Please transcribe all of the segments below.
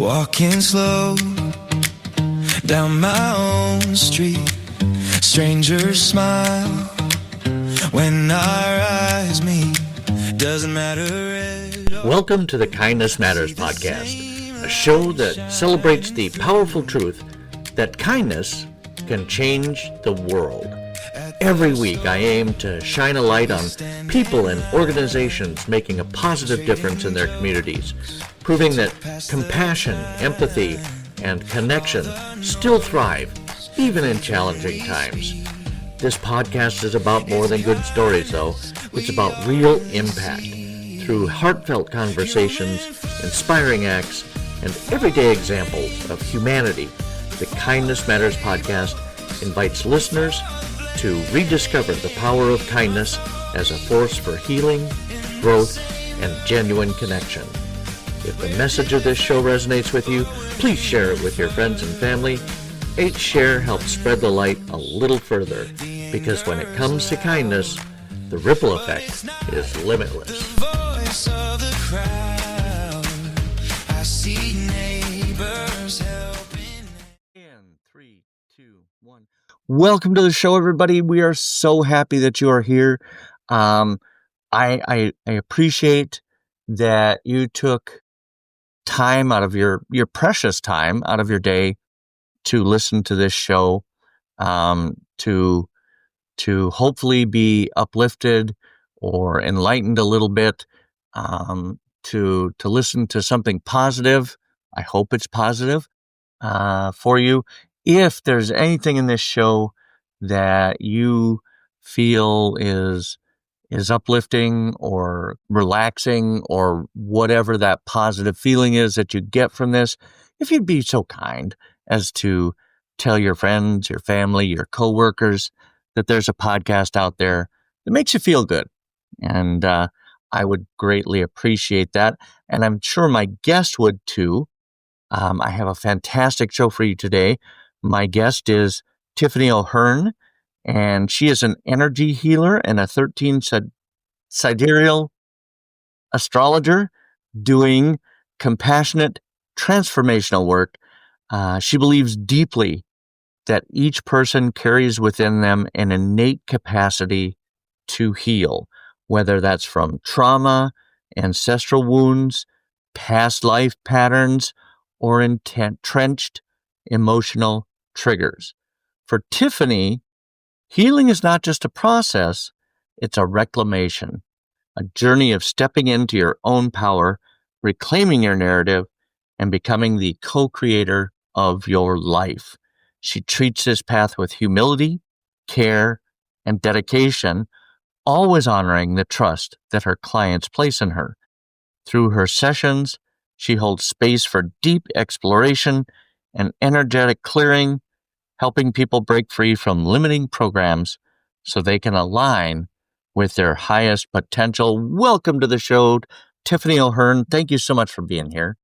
Walking slow down my own street, strangers smile when our eyes meet. Doesn't matter at all. Welcome to the Kindness Matters podcast, a show that celebrates the powerful truth that kindness can change the world. Every week I aim to shine a light on people and organizations making a positive difference in their communities, proving that compassion, empathy, and connection still thrive, even in challenging times. This podcast is about more than good stories, though. It's about real impact. Through heartfelt conversations, inspiring acts, and everyday examples of humanity, the Kindness Matters podcast invites listeners to rediscover the power of kindness as a force for healing, growth, and genuine connection. If the message of this show resonates with you, please share it with your friends and family. Each share helps spread the light a little further, because when it comes to kindness, the ripple effect is limitless. Voice of the crowd, I see neighbors helping. And 3, 2, 1. Welcome to the show, everybody. We are so happy that you are here. I appreciate that you took time out of your precious time out of your day to listen to this show, to hopefully be uplifted or enlightened a little bit, to listen to something positive. I hope it's positive for you. If there's anything in this show that you feel is uplifting or relaxing or whatever that positive feeling is that you get from this, if you'd be so kind as to tell your friends, your family, your coworkers that there's a podcast out there that makes you feel good. And I would greatly appreciate that. And I'm sure my guest would too. I have a fantastic show for you today. My guest is Tiffany O'Hearn, and she is an energy healer and a 13 sidereal astrologer doing compassionate transformational work. She believes deeply that each person carries within them an innate capacity to heal, whether that's from trauma, ancestral wounds, past life patterns, or entrenched emotional triggers. For Tiffany, healing is not just a process, it's a reclamation, a journey of stepping into your own power, reclaiming your narrative, and becoming the co-creator of your life. She treats this path with humility, care, and dedication, always honoring the trust that her clients place in her. Through her sessions, she holds space for deep exploration and energetic clearing, helping people break free from limiting programs so they can align with their highest potential. Welcome to the show, Tiffany O'Hearn. Thank you so much for being here.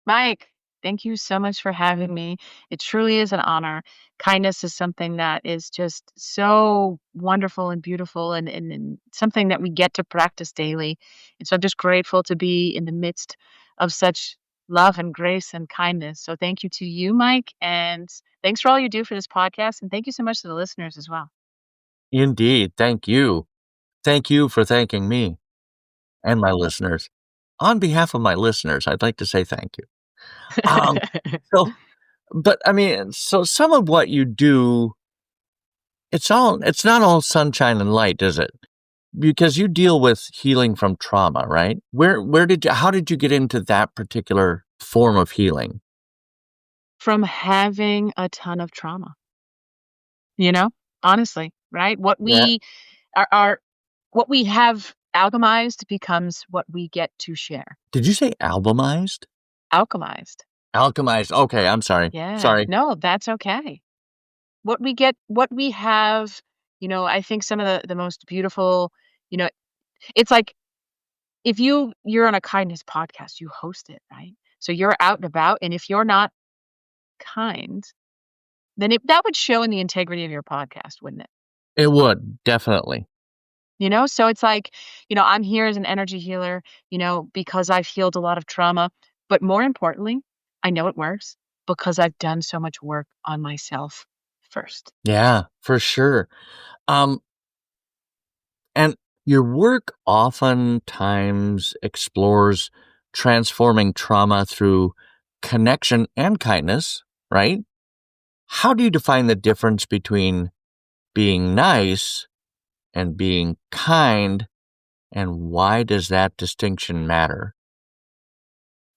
Mike, thank you so much for having me. It truly is an honor. Kindness is something that is just so wonderful and beautiful and something that we get to practice daily. And so I'm just grateful to be in the midst of such love and grace and kindness. So thank you to you, Mike, and thanks for all you do for this podcast. And thank you so much to the listeners as well. Indeed. Thank you. Thank you for thanking me and my listeners. On behalf of my listeners, I'd like to say thank you. So some of what you do, it's not all sunshine and light, is it? Because you deal with healing from trauma, right? How did you get into that particular form of healing? From having a ton of trauma, honestly, right? What we what we have alchemized becomes what we get to share. Did you say albumized? Alchemized. Alchemized. Okay, I'm sorry. Yeah. Sorry. No, that's okay. What we have, I think some of the most beautiful, it's like if you're on a kindness podcast, you host it, right? So you're out and about, and if you're not kind, then that would show in the integrity of your podcast, wouldn't it? It would, definitely. So it's like, I'm here as an energy healer, because I've healed a lot of trauma, but more importantly, I know it works because I've done so much work on myself first. Yeah, for sure. Um, and your work oftentimes explores transforming trauma through connection and kindness, right? How do you define the difference between being nice and being kind, and why does that distinction matter?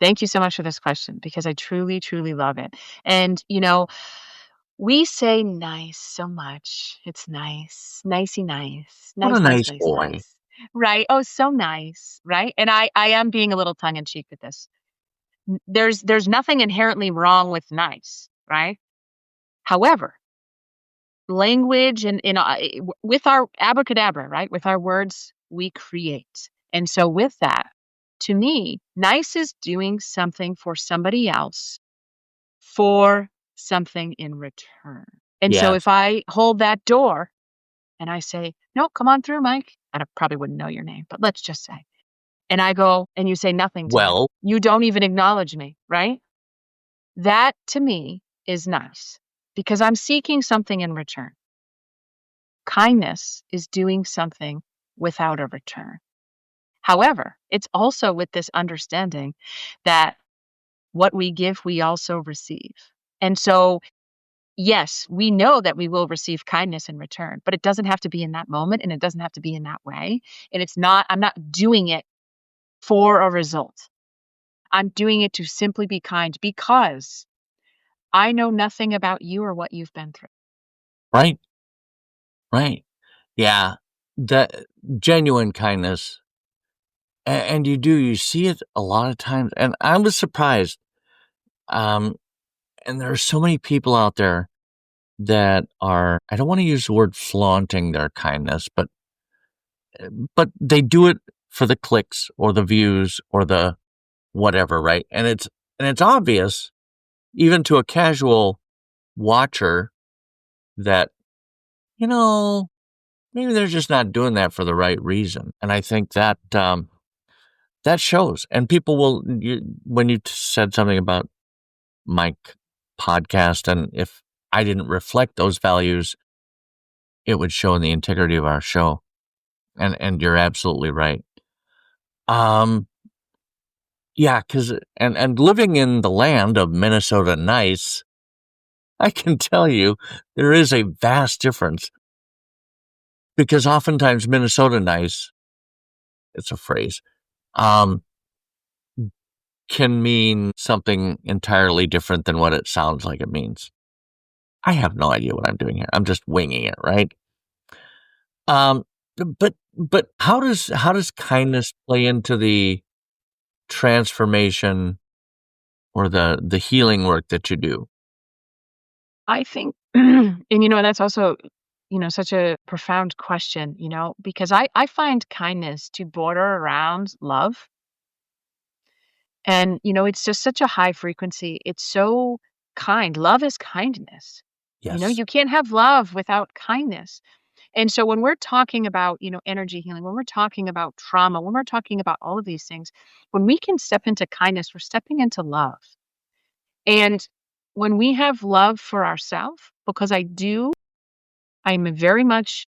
Thank you so much for this question because I truly, truly love it. And, we say nice so much. It's nice, nicey nice, What a nice, nice, nice nice, boy. nice. Right? Oh, so nice, right? And I am being a little tongue in cheek with this. There's nothing inherently wrong with nice, right? However, language and with our abracadabra, right? With our words, we create. And so with that, to me, nice is doing something for somebody else for something in return. And so if Yes. I hold that door and I say, "No, come on through, Mike." And I probably wouldn't know your name, but let's just say. And I go and you say nothing to me. Well, You don't even acknowledge me, right? That to me is nice because I'm seeking something in return. Kindness is doing something without a return. However, it's also with this understanding that what we give, we also receive. And so, yes, we know that we will receive kindness in return, but it doesn't have to be in that moment and it doesn't have to be in that way. And I'm not doing it for a result. I'm doing it to simply be kind because I know nothing about you or what you've been through. right, right. Yeah, that genuine kindness. And you see it a lot of times. And I was surprised. Um, and there are so many people out there that are, I don't want to use the word flaunting their kindness, but they do it for the clicks or the views or the whatever, right? And it's obvious, even to a casual watcher, that, you know, maybe they're just not doing that for the right reason. And I think that that shows. And people will, when you said something about my podcast, and if I didn't reflect those values, it would show in the integrity of our show. And you're absolutely right. Um, yeah, because and living in the land of Minnesota nice, I can tell you there is a vast difference, because oftentimes Minnesota nice, it's a phrase, um, can mean something entirely different than what it sounds like it means. I have no idea what I'm doing here. I'm just winging it, right? Um, but how does kindness play into the transformation or the healing work that you do? I think, and that's also, such a profound question, because I find kindness to border around love. And, it's just such a high frequency. It's so kind. Love is kindness. Yes. You can't have love without kindness. And so when we're talking about, energy healing, when we're talking about trauma, when we're talking about all of these things, when we can step into kindness, we're stepping into love. And when we have love for ourselves, because I'm very much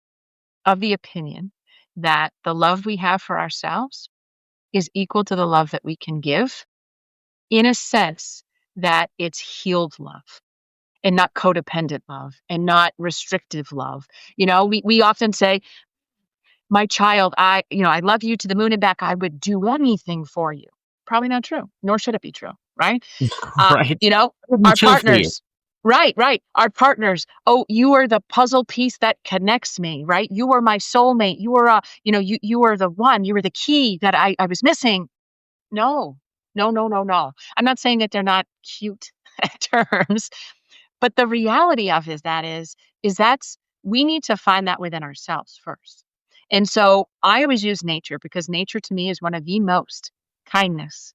of the opinion that the love we have for ourselves is equal to the love that we can give, in a sense that it's healed love and not codependent love and not restrictive love. We often say, my child, I love you to the moon and back. I would do anything for you. Probably not true, nor should it be true, right? Right. You know, Wouldn't our kill for you. partners. Right, right. Our partners. Oh, you are the puzzle piece that connects me, right? You are my soulmate. You are you are the one. You were the key that I was missing. No. No, no, no, no. I'm not saying that they're not cute terms, but the reality of is that's we need to find that within ourselves first. And so I always use nature because nature to me is one of the most kindness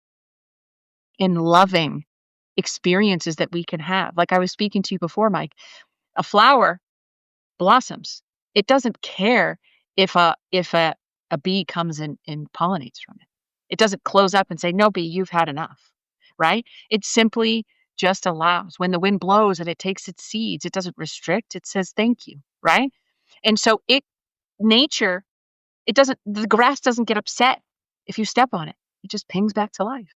and loving experiences that we can have. Like I was speaking to you before, Mike, a flower blossoms. It doesn't care if a bee comes and pollinates from it. It doesn't close up and say, "No, bee, you've had enough." right? It simply just allows. When the wind blows and it takes its seeds, it doesn't restrict, it says thank you, right? And so nature, the grass doesn't get upset if you step on it. It just pings back to life,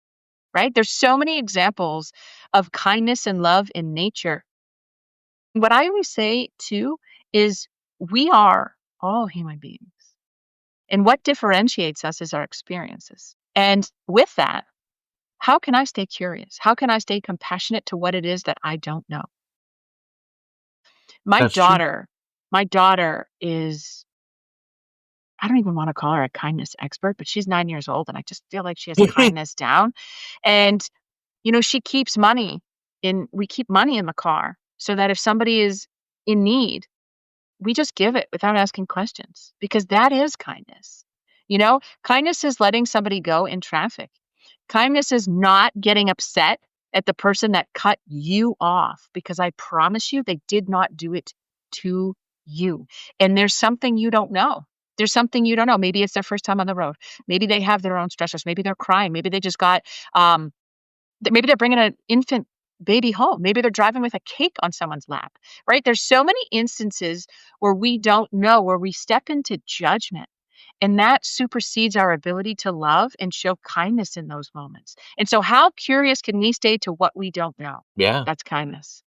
right? There's so many examples of kindness and love in nature. What I always say too is we are all human beings. And what differentiates us is our experiences. And with that, how can I stay curious? How can I stay compassionate to what it is that I don't know? My That's true. daughter, my daughter is, I don't even want to call her a kindness expert, but she's 9 years old and I just feel like she has kindness down. And, she keeps we keep money in the car so that if somebody is in need, we just give it without asking questions because that is kindness. Kindness is letting somebody go in traffic. Kindness is not getting upset at the person that cut you off because I promise you they did not do it to you. And there's something you don't know. There's something you don't know. Maybe it's their first time on the road. Maybe they have their own stressors. Maybe they're crying. Maybe they just got um, maybe they're bringing an infant baby home. Maybe they're driving with a cake on someone's lap, right? There's so many instances where we don't know, where we step into judgment. And that supersedes our ability to love and show kindness in those moments. And so, how curious can we stay to what we don't know? Yeah, That's kindness.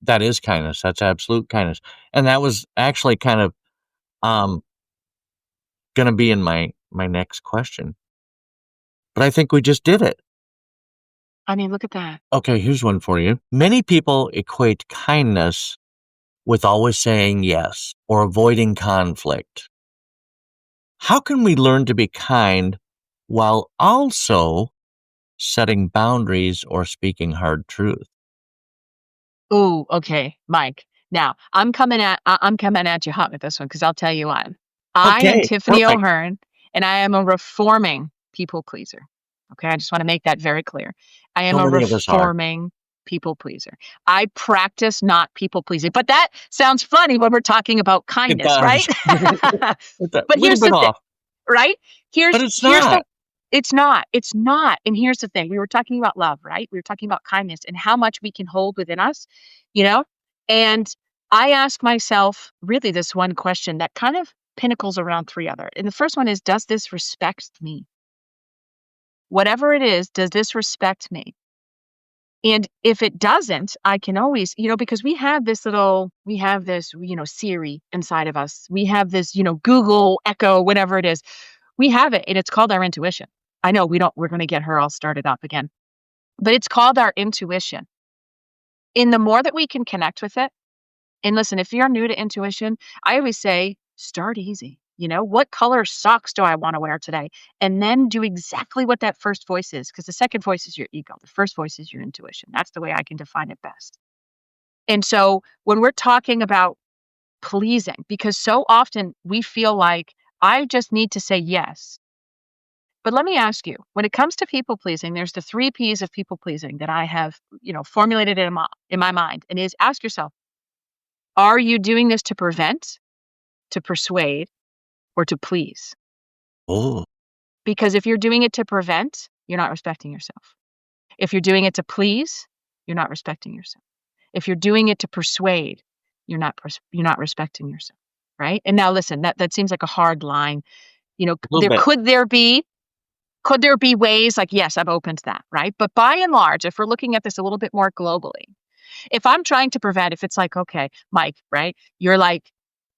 that is kindness. That's absolute kindness. And that was actually kind of um going to be in my next question. But I think we just did it. I mean, look at that. Okay, here's one for you. Many people equate kindness with always saying yes or avoiding conflict. How can we learn to be kind while also setting boundaries or speaking hard truth? Ooh, okay, Mike. Now, I'm coming at you hot with this one because 'cause I'll tell you what. I am Okay, Tiffany perfect. O'Hearn, and I am a reforming people pleaser. Okay, I just wanna make that very clear. I am So a many of us are. reforming people pleaser. I practice not people pleasing, but that sounds funny when we're talking about It kindness, right? does. It's a But little here's bit the thing, off, right? but it's Here's the not. it's not, and here's the thing, we were talking about love, right? We were talking about kindness and how much we can hold within us, you know? And I ask myself really this one question that kind of pinnacles around 3 other, and the first one is, does this respect me? Whatever it is, does this respect me? And if it doesn't, I can always, because we have this, Siri inside of us. We have this, Google Echo, whatever it is. We have it and it's called our intuition. I know we're going to get her all started up again, but it's called our intuition. And the more that we can connect with it, and listen, if you're new to intuition, I always say start easy. What color socks do I want to wear today? And then do exactly what that first voice is, because the second voice is your ego. The first voice is your intuition. That's the way I can define it best. And so when we're talking about pleasing, because so often we feel like I just need to say yes. But let me ask you, when it comes to people pleasing, there's the 3 Ps of people pleasing that I have, formulated in my mind, and is ask yourself, are you doing this to prevent, to persuade, or to please? Oh, Because if you're doing it to prevent, you're not respecting yourself. If you're doing it to please, you're not respecting yourself. If you're doing it to persuade, you're not respecting yourself, right? And now listen, that seems like a hard line. a little bit. Could there be ways like, yes, I'm open to that, right? But by and large, if we're looking at this a little bit more globally, if I'm trying to prevent, if it's like, okay, Mike, right? You're like,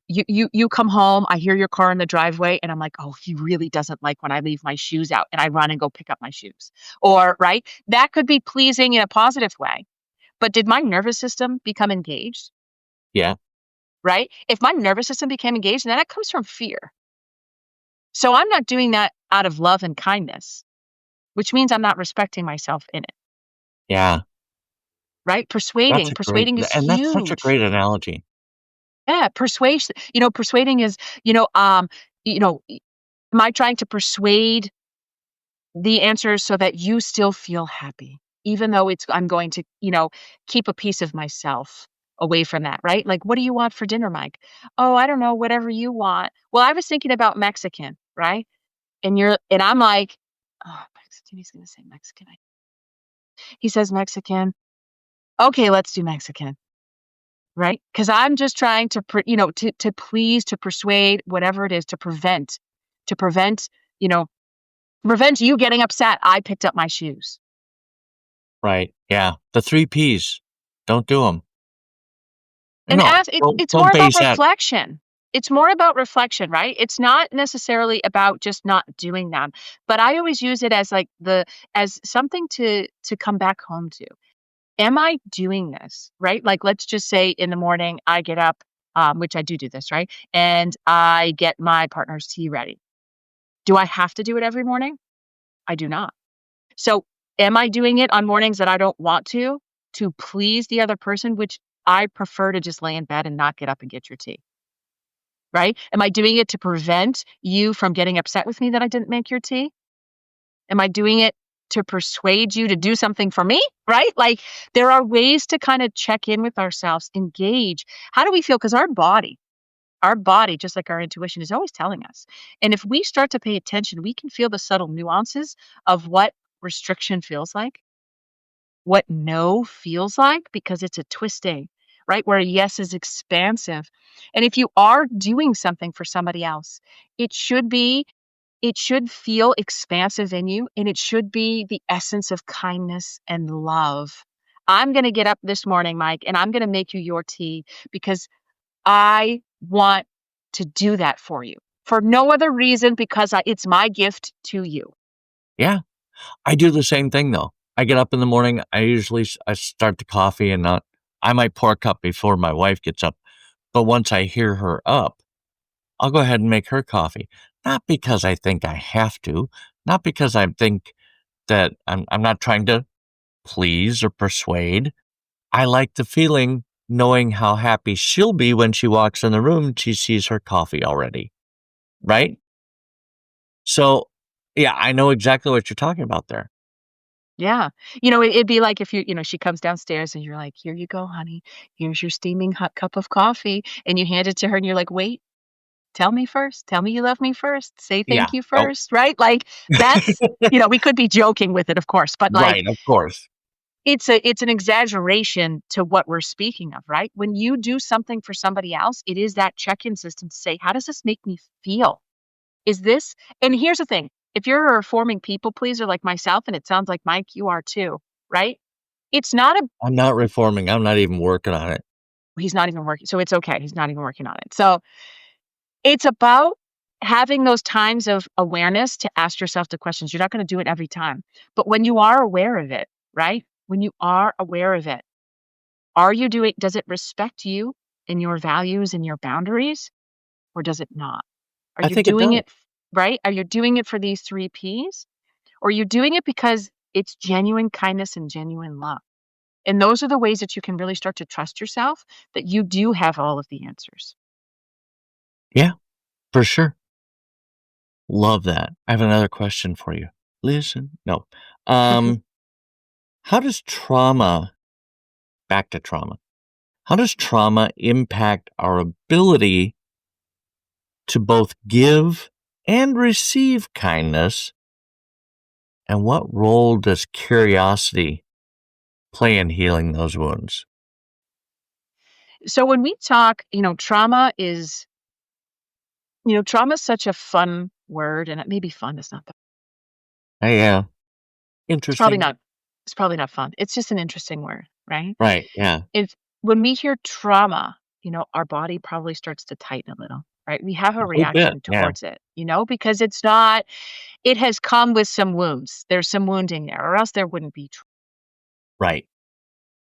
you come home, I hear your car in the driveway, and I'm like, oh, he really doesn't like when I leave my shoes out, and I run and go pick up my shoes. Or, right? That could be pleasing in a positive way. But did my nervous system become engaged? Yeah, Right? If my nervous system became engaged, then that comes from fear. So I'm not doing that out of love and kindness, which means I'm not respecting myself in it, yeah. right? Persuading is And that's such a huge. great analogy. Yeah, persuading is, you know, um, you know, am I trying to persuade the answer so that you still feel happy, even though I'm going to, keep a piece of myself away from that, right? Like, what do you want for dinner, Mike? Oh, I don't know, whatever you want. Well, I was thinking about Mexican, right? And I'm like, oh, Mexican, he's gonna say Mexican. He says Mexican. Okay, let's do Mexican. Right? Because I'm just trying to, to please, to persuade, whatever it is, to prevent, you know, prevent you getting upset. I picked up my shoes. Right. Yeah. The 3 Ps. Don't do them. And No, it's more don't about base that. reflection. It's more about reflection, right? It's not necessarily about just not doing them, but I always use it as like as something to come back home to. Am I doing this, right? Like, let's just say in the morning I get up, which I do this, right? And I get my partner's tea ready. Do I have to do it every morning? I do not. So, am I doing it on mornings that I don't want to please the other person, which I prefer to just lay in bed and not get up and get your tea, right? Am I doing it to prevent you from getting upset with me that I didn't make your tea? Am I doing it to persuade you to do something for me, right? Like, there are ways to kind of check in with ourselves, engage. How do we feel? Because our body, just like our intuition, is always telling us. And if we start to pay attention, we can feel the subtle nuances of what restriction feels like, what no feels like, because it's a twisting, right? Where yes is expansive. And if you are doing something for somebody else, it should be it should feel expansive in you, and it should be the essence of kindness and love. I'm going to get up this morning, Mike, and I'm going to make you your tea because I want to do that for you for no other reason because it's my gift to you. Yeah. I do the same thing though. I get up in the morning. I start the coffee and I might pour a cup before my wife gets up. But once I hear her up, I'll go ahead and make her coffee. Not because I think I have to, not because I think that I'm not trying to please or persuade. I like the feeling knowing how happy she'll be when she walks in the room and she sees her coffee already. Right? So, yeah, I know exactly what you're talking about there. Yeah. It'd be like if she comes downstairs and you're like, here you go, honey. Here's your steaming hot cup of coffee. And you hand it to her and you're like, wait, tell me first. Tell me you love me first. Say Yeah. thank you Nope. first. Right. Like that's, we could be joking with it, of course, but like Right, of course. it's an exaggeration to what we're speaking of, right? When you do something for somebody else, it is that check-in system to say, how does this make me feel? Is this and here's the thing, if you're a reforming people pleaser like myself, and it sounds like Mike, you are too, right? It's not a I'm not reforming. I'm not even working on it. he's not even working, so it's okay. He's not even working on it. So it's about having those times of awareness to ask yourself the questions. You're not going to do it every time, but when you are aware of it, right? When you are aware of it, does it respect you and your values and your boundaries, or does it not? Are I you think it doing does. it, right? Are you doing it for these 3 Ps? Or are you doing it because it's genuine kindness and genuine love? And those are the ways that you can really start to trust yourself that you do have all of the answers. Yeah, for sure. Love that. I have another question for you. Listen. No. Um, how does trauma, back to trauma, how does trauma impact our ability to both give and receive kindness? And what role does curiosity play in healing those wounds? So when we talk, trauma is such a fun word, and it may be fun. It's not. Yeah. It's probably Interesting. not. It's probably not fun. It's just an interesting word, right? Right. Yeah. If when we hear trauma, our body probably starts to tighten a little, right? We have A a whole bit. reaction Yeah. towards it, because it has come with some wounds. There's some wounding there, or else there wouldn't be. Right.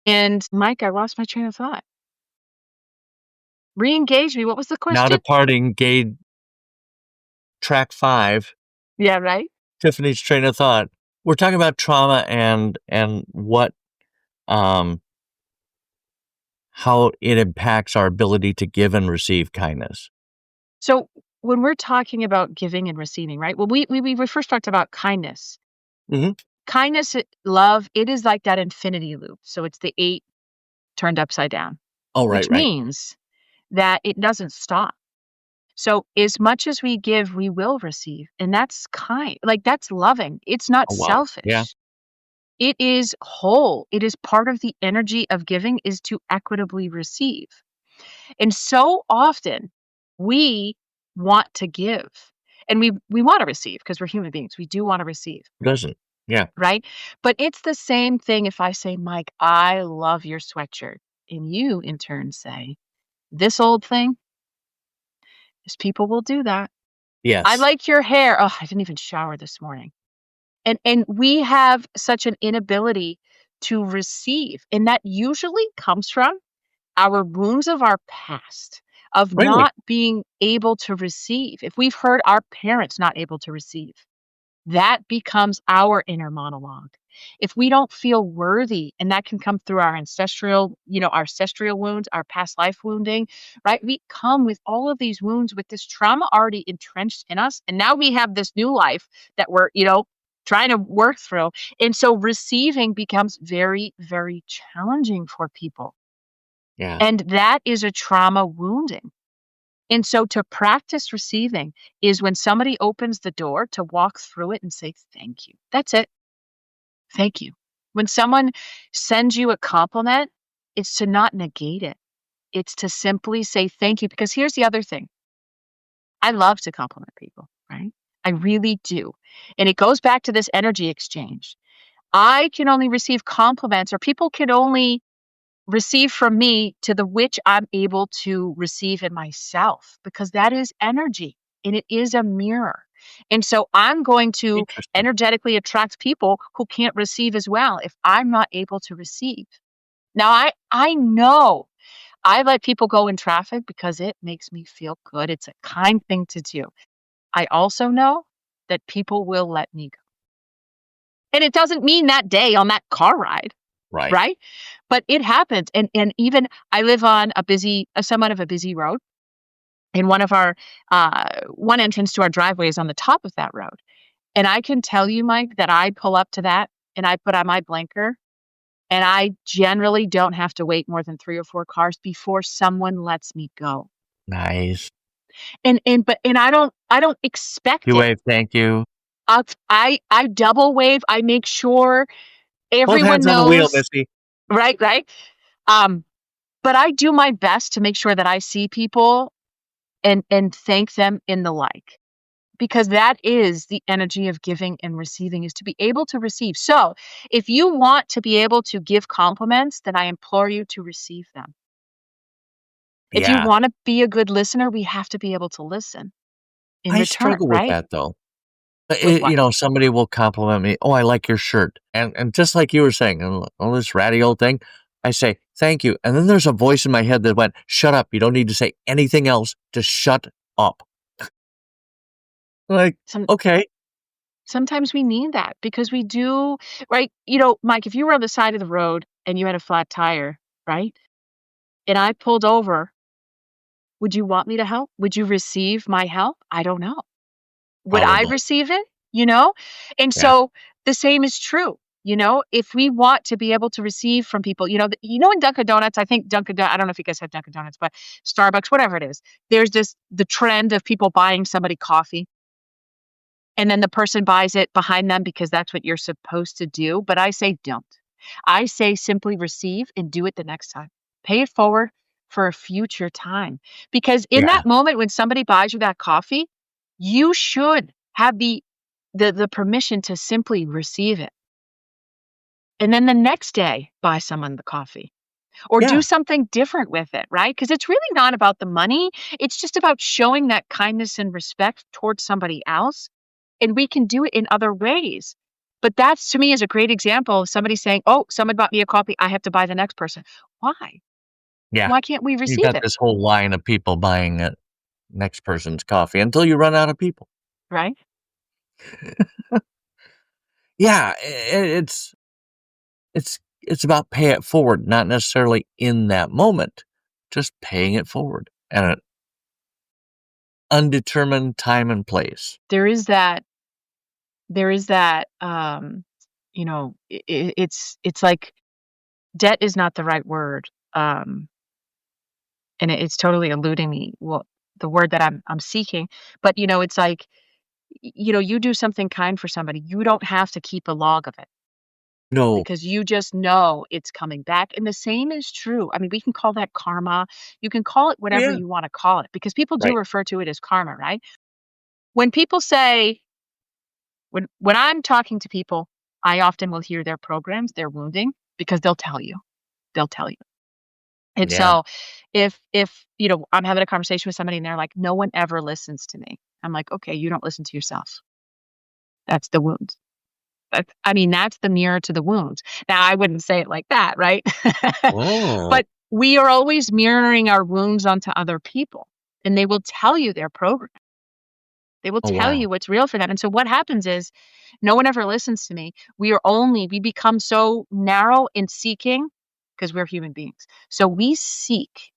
And Mike, I lost my train of thought. Re-engage me. What was the Now question? departing gate track 5, Yeah, right. Tiffany's train of thought. We're talking about trauma and what um how it impacts our ability to give and receive kindness. So when we're talking about giving and receiving, right? Well, we first talked about kindness. Mhm. Kindness, love, it is like that infinity loop. So it's the 8 turned upside down, Oh, right, which right. means that it doesn't stop. So as much as we give, we will receive. And that's kind, like that's loving. It's not Oh, wow. Yeah. selfish. It is whole. It is part of the energy of giving is to equitably receive. And so often we want to give and we want to receive because we're human beings. We do want to receive, Doesn't. Yeah. right? But it's the same thing if I say, Mike, I love your sweatshirt. And you in turn say, this old thing, because people will do that. I Yes. like your hair. Oh, I didn't even shower this morning. And we have such an inability to receive. And that usually comes from our wounds of our past, of Really? not being able to receive. If we've heard our parents not able to receive, that becomes our inner monologue. If we don't feel worthy, and that can come through our ancestral, our ancestral wounds, our past life wounding, right? We come with all of these wounds with this trauma already entrenched in us. And now we have this new life that we're, trying to work through. And so receiving becomes very, very challenging for people. Yeah. And that is a trauma wounding. And so to practice receiving is when somebody opens the door to walk through it and say, thank you. That's it. Thank you. When someone sends you a compliment, it's to not negate it. It's to simply say thank you. Because here's the other thing. I love to compliment people, right? I really do. And it goes back to this energy exchange. I can only receive compliments, or people can only receive from me to the which I'm able to receive in myself, because that is energy and it is a mirror. And so I'm going to Interesting. energetically attract people who can't receive as well if I'm not able to receive. Now I know I let people go in traffic because it makes me feel good. It's a kind thing to do. I also know that people will let me go. And it doesn't mean that day on that car ride. Right. Right? But it happens, and even I live on a somewhat of a busy road, and one entrance to our driveway is on the top of that road, and I can tell you, Mike, that I pull up to that, and I put on my blinker, and I generally don't have to wait more than 3 or 4 cars before someone lets me go. Nice. And I don't expect You it. wave, thank you. I double wave, I make sure Both everyone hands on the wheel, knows. Missy. Right? Um But I do my best to make sure that I see people and thank them in the like, because that is the energy of giving and receiving, is to be able to receive. So if you want to be able to give compliments, then I implore you to receive them. If you Yeah. want to be a good listener, we have to be able to listen in I return, struggle with right? that though. With what? Somebody will compliment me. Oh, I like your shirt. And just like you were saying, oh, this ratty old thing, I say, thank you. And then there's a voice in my head that went, shut up. You don't need to say anything else. Just shut up. Like, Some okay. Sometimes we need that because we do, right? Mike, if you were on the side of the road and you had a flat tire, right? And I pulled over, would you want me to help? Would you receive my help? I don't know. Would I Probably. receive it? You know? And Yeah. so the same is true. If we want to be able to receive from people, in Dunkin' Donuts, I think I don't know if you guys have Dunkin' Donuts, but Starbucks, whatever it is, there's the trend of people buying somebody coffee, and then the person buys it behind them because that's what you're supposed to do. But I say don't. I say simply receive and do it the next time. Pay it forward for a future time. Because in Yeah. that moment when somebody buys you that coffee, you should have the permission to simply receive it. And then the next day buy someone the coffee or do Yeah. something different with it, right? Because it's really not about the money. It's just about showing that kindness and respect towards somebody else. And we can do it in other ways. But that's, to me, is a great example of somebody saying, oh, someone bought me a coffee. I have to buy the next person. Why? Yeah. Why can't we You receive got it? this whole line of people buying that next person's coffee until you run out of people. Right? Yeah. It's about pay it forward, not necessarily in that moment, just paying it forward at an undetermined time and place. There is that, it's like debt is not the right word. And it's totally eluding me. Well, the word that I'm seeking, but it's like, you do something kind for somebody. You don't have to keep a log of it. No. because you just know it's coming back. And the same is true. I mean, we can call that karma. You can call it whatever Yeah. you want to call it because people do Right. refer to it as karma, right? When people say, when I'm talking to people, I often will hear their programs, their wounding, because they'll tell you. They'll tell you. And Yeah. so if I'm having a conversation with somebody and they're like, no one ever listens to me. I'm like, okay, you don't listen to yourself. That's the wound. That's the mirror to the wounds. Now, I wouldn't say it like that, right? Oh. But we are always mirroring our wounds onto other people, and they will tell you their program. They will Oh, tell wow. you what's real for them. And so what happens is no one ever listens to me. We become so narrow in seeking because we're human beings. So we seek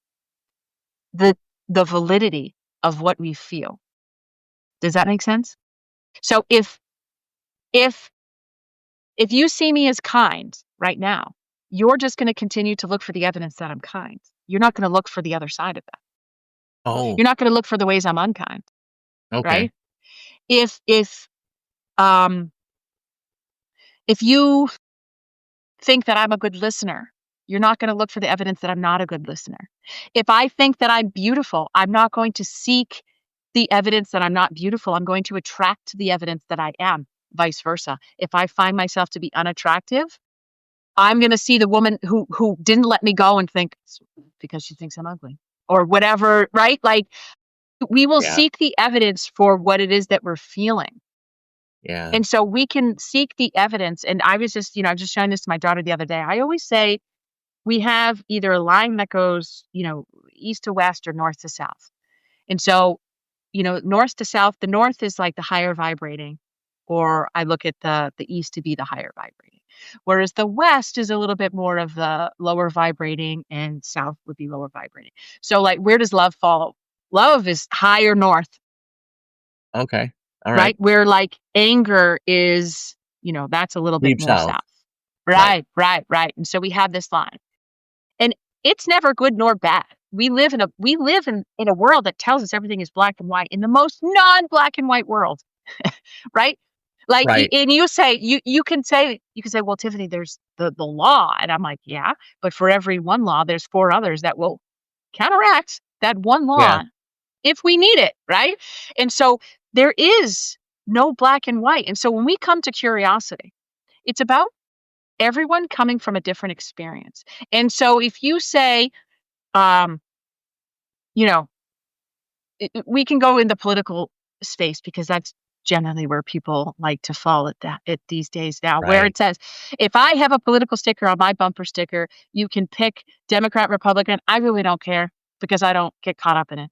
the the validity of what we feel. Does that make sense? So if if you see me as kind right now, you're just going to continue to look for the evidence that I'm kind. You're not going to look for the other side of that. Oh, You're not going to look for the ways I'm unkind, okay. right? If if um if you think that I'm a good listener, you're not going to look for the evidence that I'm not a good listener. If I think that I'm beautiful, I'm not going to seek the evidence that I'm not beautiful. I'm going to attract the evidence that I am, vice versa. If I find myself to be unattractive, I'm going to see the woman who didn't let me go and think "It's because she thinks I'm ugly or whatever, right? Like we will Yeah. seek the evidence for what it is that we're feeling. Yeah. And so we can seek the evidence. And I was just, I was just showing this to my daughter the other day. I always say we have either a line that goes, east to west or north to south. And so, north to south, the north is like the higher vibrating, or I look at the east to be the higher vibrating. Whereas the west is a little bit more of the lower vibrating and south would be lower vibrating. So like where does love fall? Love is higher north, Okay. All right. right? Where like anger is, that's a little bit Deep more south. south. Right. Right. And so we have this line. And it's never good nor bad. We live in a world that tells us everything is black and white in the most non-black and white world, right? Like Right. and you can say, well, Tiffany, there's the law. And I'm like, yeah, but for every one law, there's four others that will counteract that one Yeah. law if we need it, right? And so there is no black and white. And so when we come to curiosity, it's about everyone coming from a different experience. And so if you say, um, you know, we can go in the political space because that's generally where people like to fall at these days now, where Right. it says, if I have a political sticker on my bumper sticker, you can pick Democrat, Republican. I really don't care because I don't get caught up in it.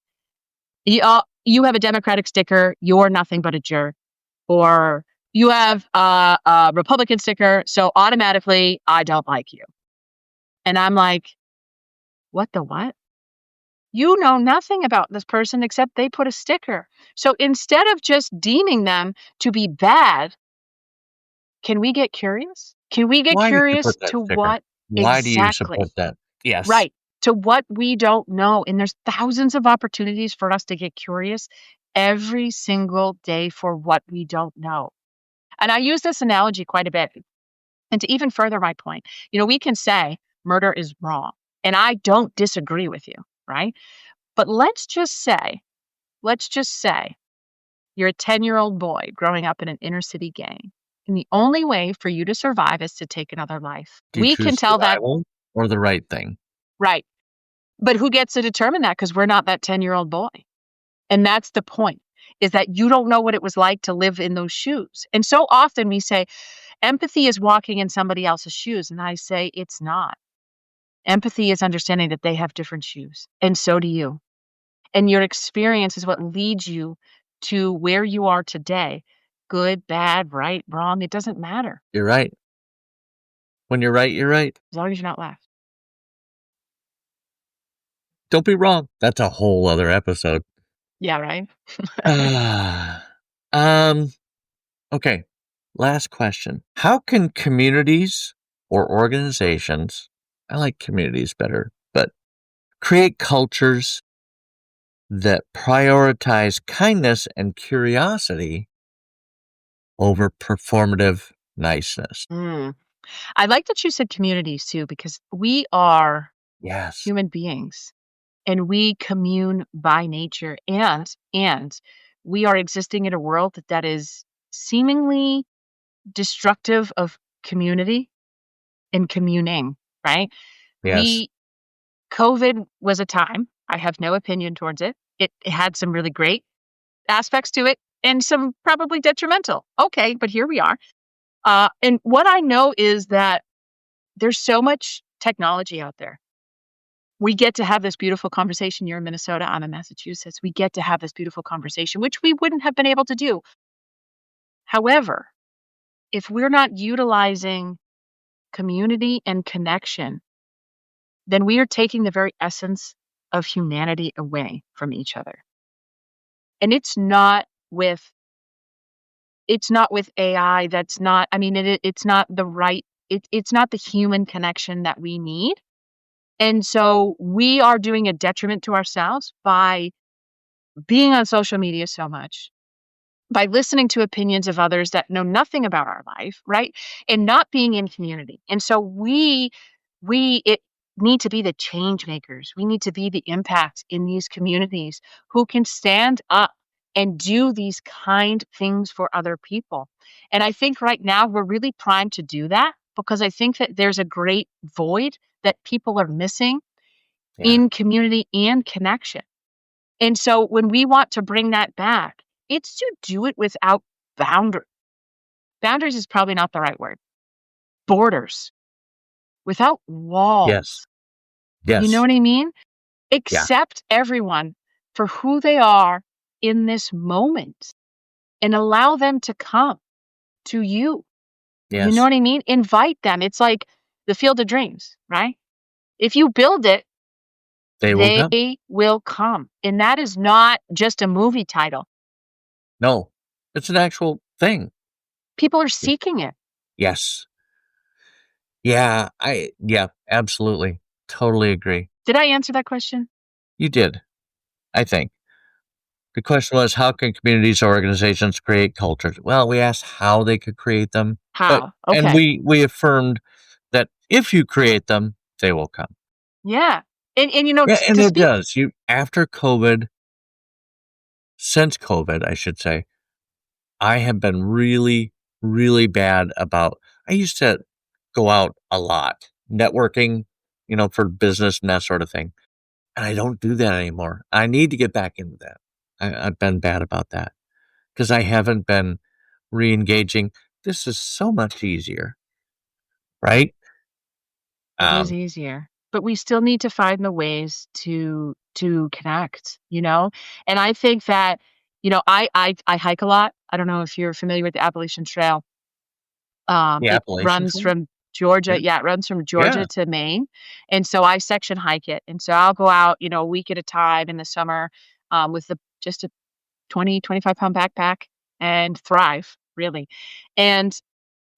You have a Democratic sticker, you're nothing but a jerk. Or you have a Republican sticker, so automatically I don't like you. And I'm like, what the what? You know nothing about this person except they put a sticker. So instead of just deeming them to be bad, can we get curious? Can we get Why did you curious put that to sticker? what Why do you support exactly? that? Yes. Right. To what we don't know. And there's thousands of opportunities for us to get curious every single day for what we don't know. And I use this analogy quite a bit. And to even further my point, we can say murder is wrong. And I don't disagree with you, right? But let's just say you're a 10-year-old boy growing up in an inner city gang. And the only way for you to survive is to take another life. Do you We can choose tell that, survival or the right thing? right. But who gets to determine that? Because we're not that 10-year-old boy. And that's the point, is that you don't know what it was like to live in those shoes. And so often we say, empathy is walking in somebody else's shoes. And I say, it's not. Empathy is understanding that they have different shoes. And so do you. And your experience is what leads you to where you are today. Good, bad, right, wrong, it doesn't matter You're right. When you're right, you're right. as long as you're not left. Don't be wrong. That's a whole other episode. Yeah, right? um, okay. Last question. How can communities or organizations, I like communities better, but create cultures that prioritize kindness and curiosity over performative niceness? I like that you said communities too, because we are Yes. human beings and we commune by nature and we are existing in a world that is seemingly destructive of community and communing, right? Yes. We COVID was a time, I have no opinion towards it. It had some really great aspects to it and some probably detrimental. Okay, but here we are. And what I know is that there's so much technology out there. We get to have this beautiful conversation. You're in Minnesota, I'm in Massachusetts. We get to have this beautiful conversation, which we wouldn't have been able to do. However, if we're not utilizing community and connection, then we are taking the very essence of humanity away from each other. And it's not with AI. That's not, I mean, it's not the right, it's not the human connection that we need. And so we are doing a detriment to ourselves by being on social media so much, by listening to opinions of others that know nothing about our life, right? And not being in community. And so we need to be the change makers. We need to be the impact in these communities who can stand up and do these kind things for other people. And I think right now we're really primed to do that because I think that there's a great void that people are missing Yeah. in community and connection. And so when we want to bring that back, it's to do it without boundaries. Boundaries is probably not the right word. Borders, without Yes. walls. You know Yes. what I mean? Yeah. Accept everyone for who they are in this moment and allow them to come to you. You know Yes. what I mean? Invite them. It's like the field of dreams, right? If you build it, They will come. they will come. And that is not just a movie title. No, it's an actual thing. People are seeking it. Yes. Yeah, absolutely. Totally agree. Did I answer that question? You did, I think. The question was, how can communities or organizations create cultures? Well, we asked how they could create them, but How? and Okay. we affirmed that if you create them, they will come. Yeah. And Yeah, and to it speak does. You after COVID, since COVID, I should say, I have been really, really bad about I used to go out a lot, networking, for business and that sort of thing. And I don't do that anymore. I need to get back into that. I've been bad about that because I haven't been re-engaging. This is so much easier, right? it is Um, easier, but we still need to find the ways to connect, you know? And I think that, I hike a lot. I don't know if you're familiar with the Appalachian Trail. the It Appalachian runs Trail? from Georgia. Yeah. Yeah, it runs from Yeah. Georgia to Maine. And so I section hike it. And so I'll go out, a week at a time in the summer, with just a 25-pound backpack and thrive, really. And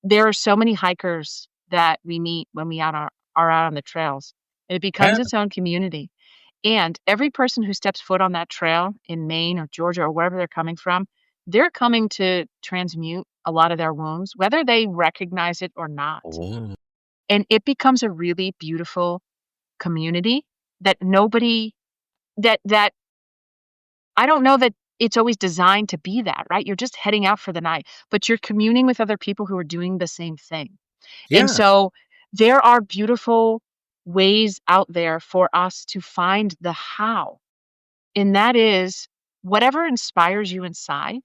there are so many hikers that we meet when we are out on the trails. It Yeah. becomes its own community. And every person who steps foot on that trail in Maine or Georgia or wherever they're coming from, they're coming to transmute a lot of their wounds, whether they recognize it or not. Oh, And it becomes a really beautiful community that nobody that I don't know that it's always designed to be that, right? You're just heading out for the night, but you're communing with other people who are doing the same thing. And yeah. so there are beautiful ways out there for us to find the how. And that is whatever inspires you inside,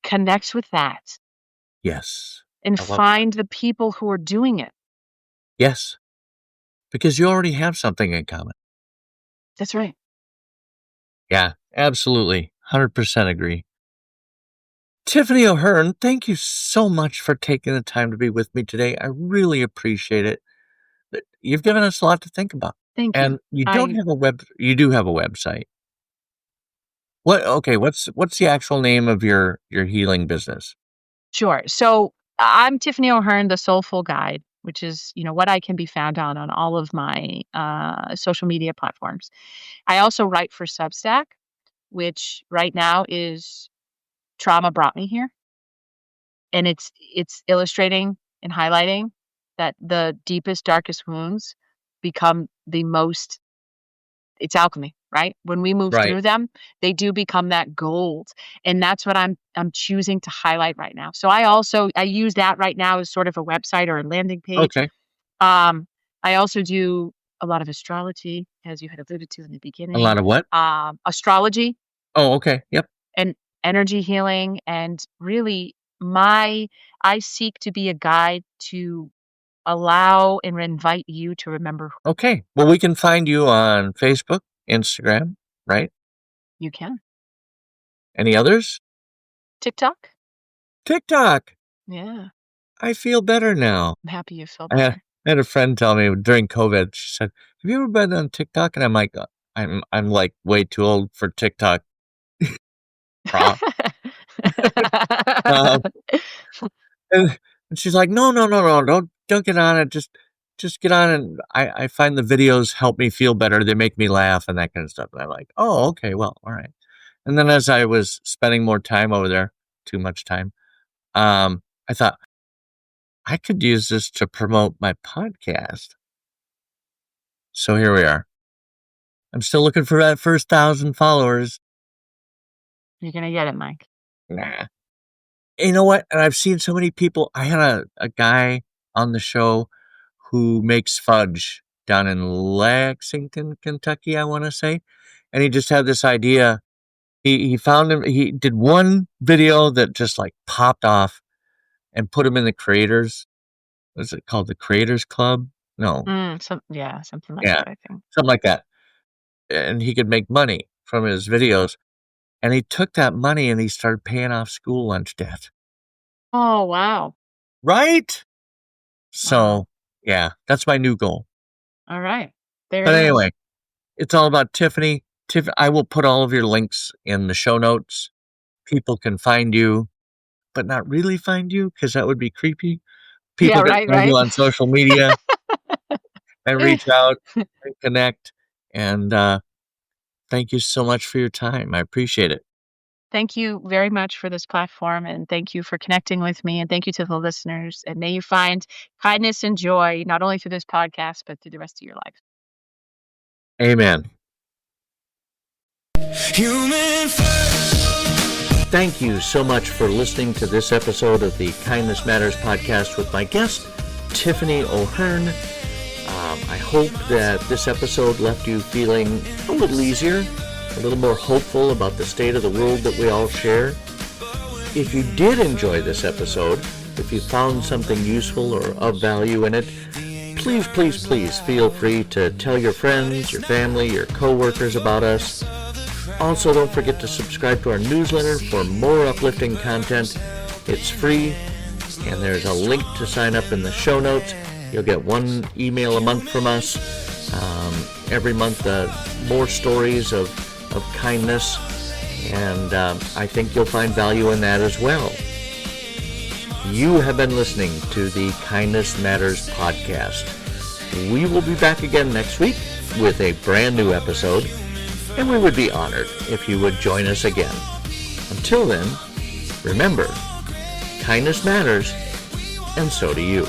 connect with that Yes. and I love that. find the people who are doing it. Yes, because you already have something in common. That's right. Yeah, absolutely. 100% agree. Tiffany O'Hearn, thank you so much for taking the time to be with me today. I really appreciate it. You've given us a lot to think about. Thank you. And I you do have a website. What's the actual name of your healing business? Sure. So I'm Tiffany O'Hearn, the Soulful Guide, which is, what I can be found on all of my social media platforms. I also write for Substack, which right now is Trauma Brought Me Here, and it's illustrating and highlighting that the deepest, darkest wounds become the most it's alchemy, right? When we move Right. through them, they do become that gold, and that's what I'm choosing to highlight right now. So I use that right now as sort of a website or a landing page. Okay. Um, I also do a lot of astrology, as you had alluded to in the A beginning, lot of what? astrology Oh, okay. Yep. and energy healing, and really my I seek to be a guide to allow and invite you to remember who Okay. Well, we can find you on Facebook, Instagram, right? you can. Any others? TikTok? TikTok. Yeah, I feel better now. I'm happy you feel I had, better. I had a friend tell me during COVID, she said, "Have you ever been on TikTok?" And I'm like, I'm like way too old for TikTok. Bra. Um, and she's like, "No, no, no, no, don't get on it. Just get on and I find the videos help me feel better. They make me laugh and that kind of stuff." And I'm like, "Oh, okay, well, all right." And then as I was spending more time over there, too much time, I thought I could use this to promote my podcast. So here we are. I'm still looking for that first 1,000 followers. You're gonna get it, Mike. Nah. You know what? And I've seen so many people. I had a guy on the show who makes fudge down in Lexington, Kentucky, I want to say. And he just had this idea. He found him. He did one video that just like popped off and put him in the creators. What's it called? The Creators Club? No. Yeah, something like Yeah. that, I think. Something like that. And he could make money from his videos. And he took that money and he started paying off school lunch debt. Oh, wow. Right? Wow. So, yeah, that's my new goal. All right. There But it is. anyway, it's all about Tiffany. I will put all of your links in the show notes. People can find you, but not really find you because that would be creepy. Yeah, People can right, find you right. on social media and reach out and connect. And thank you so much for your time. I appreciate it. Thank you very much for this platform, and thank you for connecting with me, and thank you to the listeners, and may you find kindness and joy, not only through this podcast, but through the rest of your life. Amen. Human first. Thank you so much for listening to this episode of the Kindness Matters podcast with my guest, Tiffany O'Hearn. I hope that this episode left you feeling a little easier, a little more hopeful about the state of the world that we all share. If you did enjoy this episode, if you found something useful or of value in it, please, please, please feel free to tell your friends, your family, your coworkers about us. Also, don't forget to subscribe to our newsletter for more uplifting content. It's free, and there's a link to sign up in the show notes. You'll get one email a month from us. Every month, more stories of kindness, and I think you'll find value in that as well. You have been listening to the Kindness Matters podcast. We will be back again next week with a brand new episode, and we would be honored if you would join us again. Until then, remember, kindness matters, and so do you.